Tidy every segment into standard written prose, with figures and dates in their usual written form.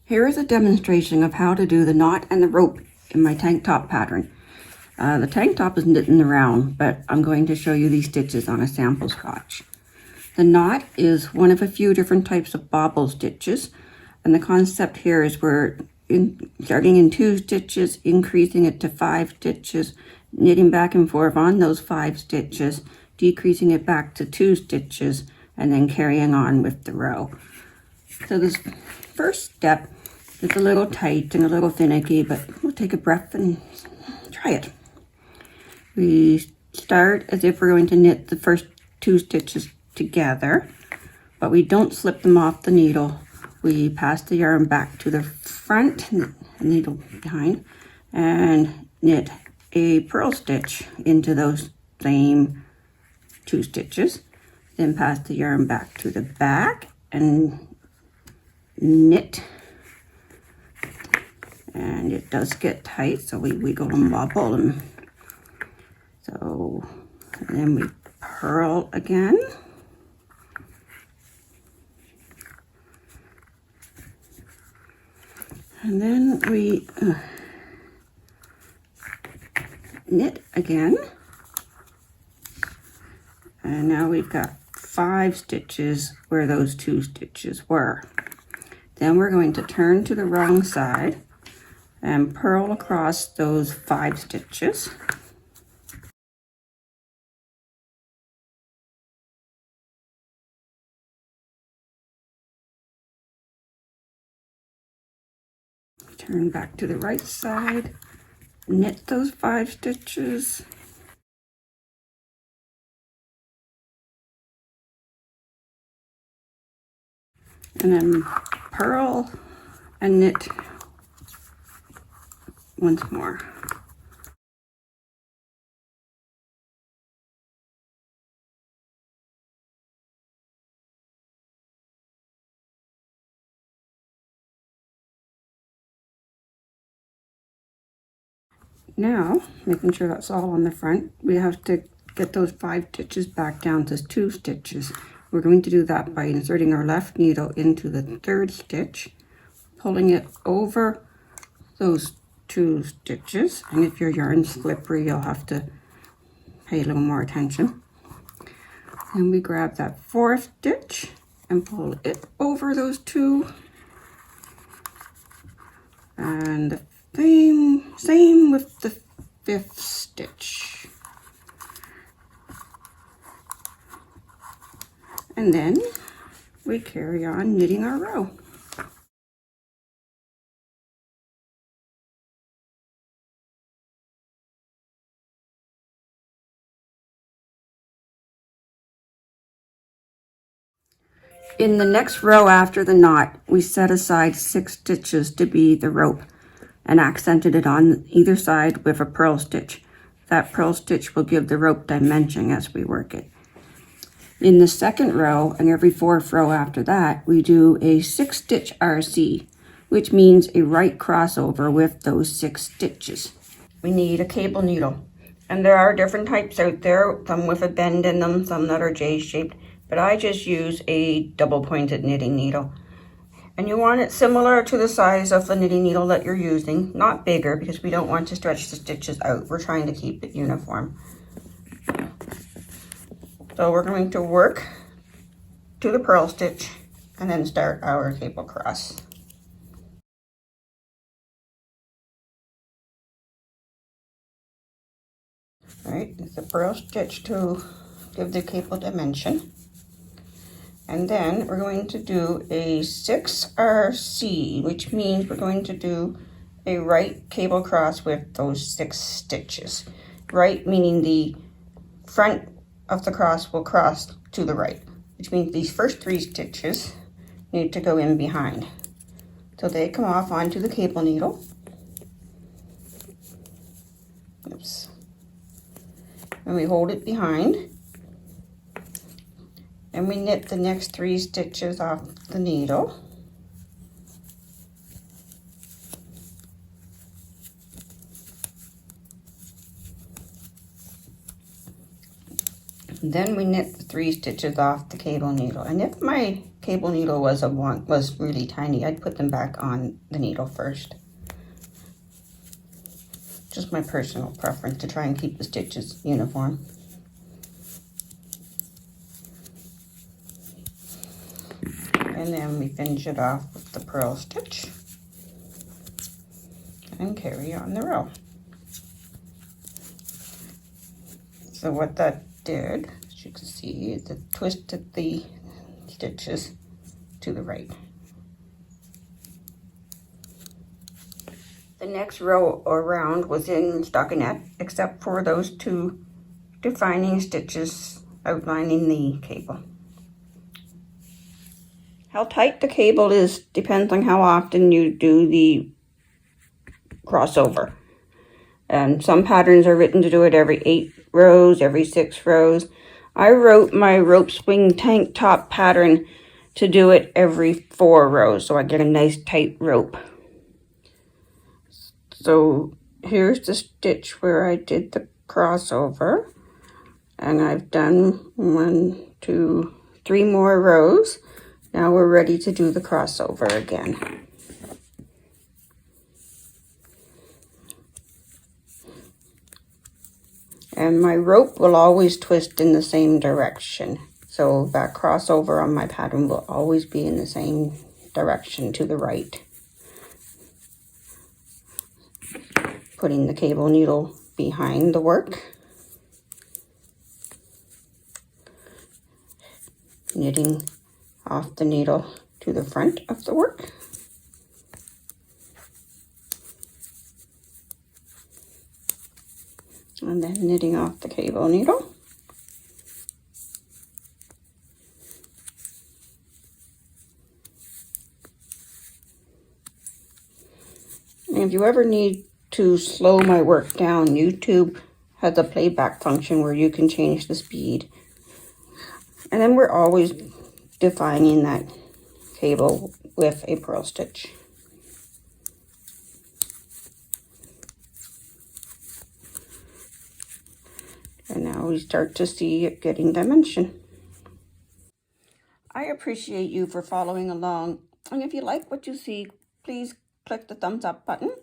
Here is a demonstration of how to do the knot and the rope in my tank top pattern. The tank top is knit in the round, but I'm going to show you these stitches on a sample swatch. The knot is one of a few different types of bobble stitches, and the concept here is we're starting in 2 stitches, increasing it to 5 stitches, knitting back and forth on those 5 stitches, decreasing it back to 2 stitches, and then carrying on with the row. So this first step is a little tight and a little finicky, but we'll take a breath and try it. We start as if we're going to knit the first 2 stitches together, but we don't slip them off the needle. We pass the yarn back to the front, needle behind, and knit a purl stitch into those same 2 stitches. Then pass the yarn back to the back and knit. And it does get tight, so we wiggle and wobble. And then we purl again. And then we knit again. And now we've got 5 stitches where those 2 stitches were. Then we're going to turn to the wrong side and purl across those 5 stitches. Turn back to the right side, knit those 5 stitches. And then purl and knit once more. Now, making sure that's all on the front, we have to get those 5 stitches back down to 2 stitches. We're going to do that by inserting our left needle into the 3rd stitch, pulling it over those 2 stitches, and if your yarn's slippery, you'll have to pay a little more attention. Then we grab that 4th stitch and pull it over those 2, and the same with the 5th stitch. And then we carry on knitting our row. In the next row after the knot, we set aside 6 stitches to be the rope and accented it on either side with a purl stitch. That purl stitch will give the rope dimension as we work it. In the 2nd row and every 4th row after that, we do a 6-stitch RC, which means a right crossover with those 6 stitches. We need a cable needle, and there are different types out there, some with a bend in them, some that are J-shaped, but I just use a double-pointed knitting needle. And you want it similar to the size of the knitting needle that you're using, not bigger, because we don't want to stretch the stitches out. We're trying to keep it uniform. So we're going to work to the purl stitch and then start our cable cross. All right, it's a purl stitch to give the cable dimension. And then we're going to do a 6 RC, which means we're going to do a right cable cross with those 6 stitches. Right meaning the front of the cross will cross to the right, which means these first 3 stitches need to go in behind. So they come off onto the cable needle. Oops. And we hold it behind. And we knit the next 3 stitches off the needle. And then we knit the 3 stitches off the cable needle. And if my cable needle was really tiny, I'd put them back on the needle first. Just my personal preference to try and keep the stitches uniform. And then we finish it off with the purl stitch and carry on the row. So what that did, as you can see, is it twisted the stitches to the right. The next row around was in stockinette, except for those two defining stitches outlining the cable. How tight the cable is depends on how often you do the crossover. And some patterns are written to do it every 8 rows, every 6 rows. I wrote my rope swing tank top pattern to do it every 4 rows, so I get a nice tight rope. So here's the stitch where I did the crossover, and I've done 1, 2, 3 more rows. Now we're ready to do the crossover again. And my rope will always twist in the same direction. So that crossover on my pattern will always be in the same direction to the right. Putting the cable needle behind the work. Knitting off the needle to the front of the work. And then knitting off the cable needle. And if you ever need to slow my work down, YouTube has a playback function where you can change the speed. And then we're always defining that cable with a purl stitch. And now we start to see it getting dimension. I appreciate you for following along. And if you like what you see, please click the thumbs up button.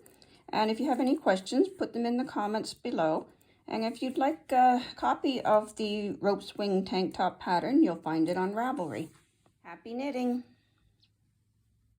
And if you have any questions, put them in the comments below. And if you'd like a copy of the rope swing tank top pattern, you'll find it on Ravelry. Happy knitting!